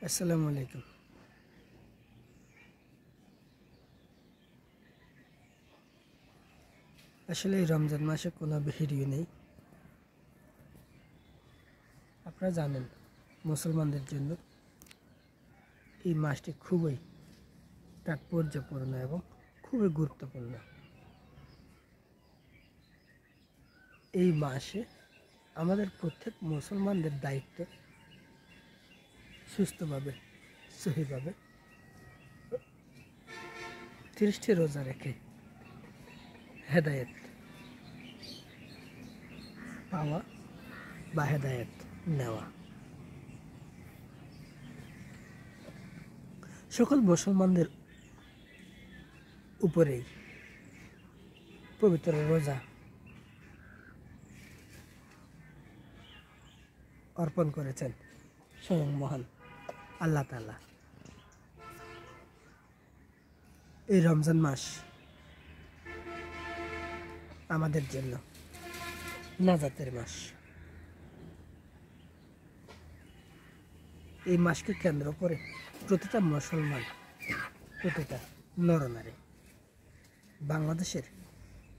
আসসালামু আলাইকুম। আসলে এই রমজান মাসে কোনো ভিডিও নেই। আপনারা জানেন মুসলমানদের জন্য এই মাসটি খুবই তাৎপর্যপূর্ণ এবং খুবই গুরুত্বপূর্ণ। এই মাসে আমাদের প্রত্যেক মুসলমানদের দায়িত্ব সুস্থভাবে সহিভাবে 30টি রোজা রেখে হেদায়েত পাওয়া বা হেদায়েত নেওয়া। সকল মুসলমানদের উপরেই পবিত্র রোজা অর্পণ করেছেন স্বয়ং মহান আল্লাহ তাআলা। এই রমজান মাস আমাদের জন্য নাজাতের মাস। এই মাসকে কেন্দ্র করে প্রতিটা মুসলমান, প্রতিটা নরনারী বাংলাদেশের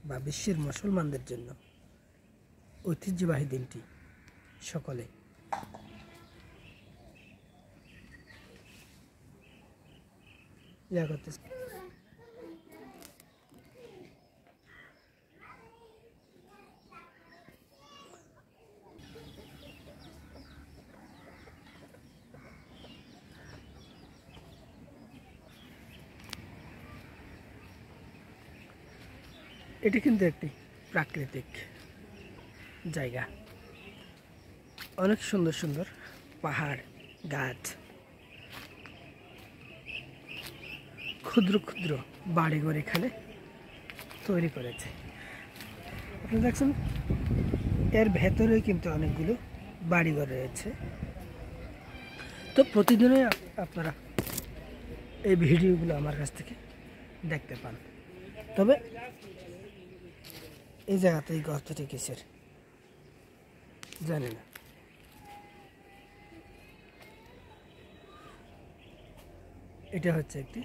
বা বিশ্বের মুসলমানদের জন্য ঐতিহ্যবাহী দিনটি সকলে করতেছে। এটি কিন্তু একটি প্রাকৃতিক জায়গা, অনেক সুন্দর সুন্দর পাহাড়, গাছ, ক্ষুদ্র ক্ষুদ্র বাড়িঘর এখানে তৈরি করেছে। আপনি দেখছেন এর ভেতরেও কিন্তু অনেকগুলো বাড়িঘর রয়েছে। তো প্রতিদিনই আপনারা এই ভিডিওগুলো আমার কাছ থেকে দেখতে পান। তবে এই জায়গাতে এই গর্তটি কিসের জানি না। এটা হচ্ছে একটি